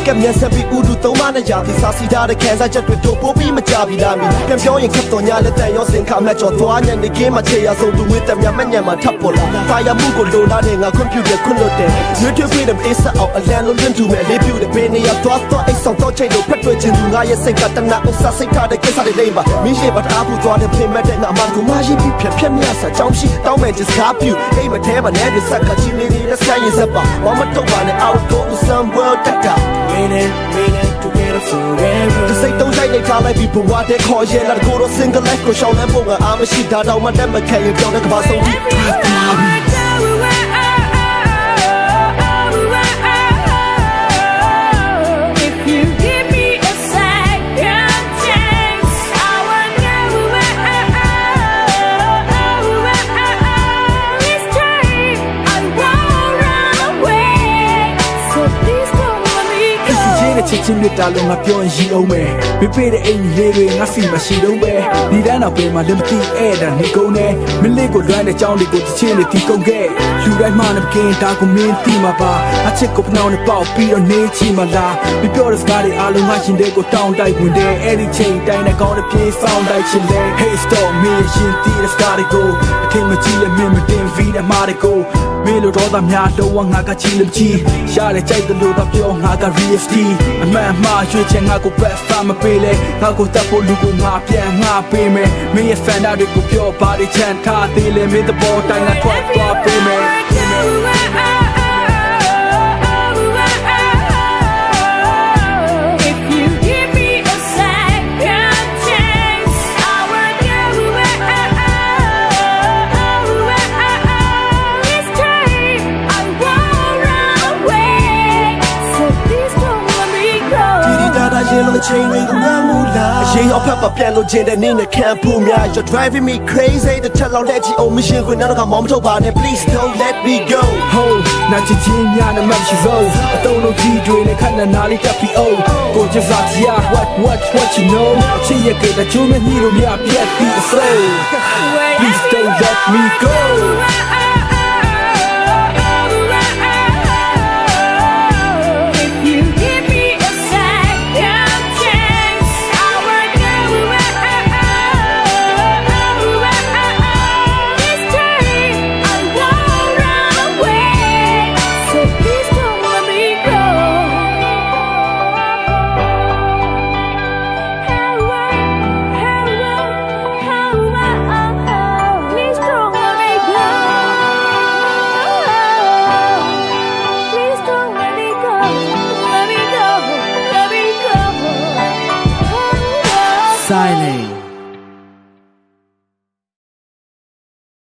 ကမျက်စပ်ပြီးဥဒုသုံးမနဲ့ရာသီစားစီထားတဲ့ခံစားချက်တွေတို့ပိုပြီးမကြပြီလားမီပြန်ပြောရင်ခတ်တော်ညာလက်တန်ရောစင်ခါမဲ့ကျော်သွားညနေခင်းမှာချေရဆုံးသူဝိသက်မြမညံမှာထပ်ပေါ်လာဖာယာမှုကိုလိုလားတဲ့ငါကွန်ပျူတာခွန်းလို့တဲ့ YouTube freedom is out အလံလုံးလွင့်တူမဲ့လေးပြူတဲ့ဘင်းနေရသွားအိတ်ဆောင်တော့ချိန်လို့ဖက်တွေ့ခြင်းသူငါရဲ့စိတ်ကတနာဥစ္စာစိတ်ထားတဲ့ကိစ္စတွေလိမ့်ပါမင်းရှိပါထားဖို့သွားတဲ့ပြင်မဲ့တဲ့ငါမှကိုမရှိပြီးဖြတ်မြတ်စာကြောင်းရှိတောင်းမဲ့ just got you အိမ်မထဲမှာလည်းစက်ကချင်းလေးနဲ့ဆိုင်ရစပါဘာမတော့ပါနဲ့ I would go to somewhere that winning together forever စိတ်တုံးဆိုင်နေထားလိုက်ပြီးဘဝတဲ့ခေါ်ရဲလာကိုတော့ single life ကိုရှောင်းလန်းဖို့ငါအားမရှိတာတော့မှတတ်မခံရင်ပြောင်းတဲ့ကဘာဆုံးပြီးချစ်ချင်းမြတ်တာလုံးငါပြောရင်ရီအောင်မယ်မပေးတဲ့အိမ်လေးတွေငါစီမရှိတော့ပဲဒီတန်းတော့ပဲမှလည်းမသိအဲ့ဒါနေကုန်နေမလေးကိုလွမ်းတဲ့ကြောင်းတွေကိုတစ်ချင်းတွေတီးကုန်ခဲ့လူတိုင်းမှလည်းမကင်းဒါကိုမင်းသိမှာပါအချစ်ကိုဖနှောင်းနဲ့ပေါက်ပြီးတော့နေချီမလားမပြောတဲ့စကားတွေအားလုံးငါရှင်တဲ့ကိုတောင်းတိုက်ဝင်တယ်အဲ့ဒီချိန်တိုင်းနဲ့ကောင်းတဲ့ပြေးဆောင်တိုက်ချင်လေ Hey stop me ရှင်တီးတဲ့စကားတွေကိုအထင်မကြီးရဲ့မင်းမတင်ဗီးတဲ့မားတွေကိုမင်းလိုတော့သားများတော့ငါကချီလမချီရတဲ့ကြိုက်တဲ့လို့တော့ပြောငါက RSTအမှန်မှားရွှေချင်ငါကိုပတ်ဖာမပေးလေငါကိုတပ်ဖို့လူကိုငါပြန်ငါပေးမယ်မင်းရဲ့ fan တွေကိုပြောပါတွေချန်ထားသေးလေမင်းသဘောတိုင်းငါထွက်သွားပေးမယ်chain ring around mula yeah up up pian lo jin de ning de can pu mya you're driving me crazy the tell out let you own machine ko na ka mom thok ba ne please don't let me go ho na chi chin nya na ma chi zo a tong lo ji dwe ne khat na na li tap pi o ko just za ya what you know chi ye ke da chu me ni lo mya piat pi so please don't let me go Silent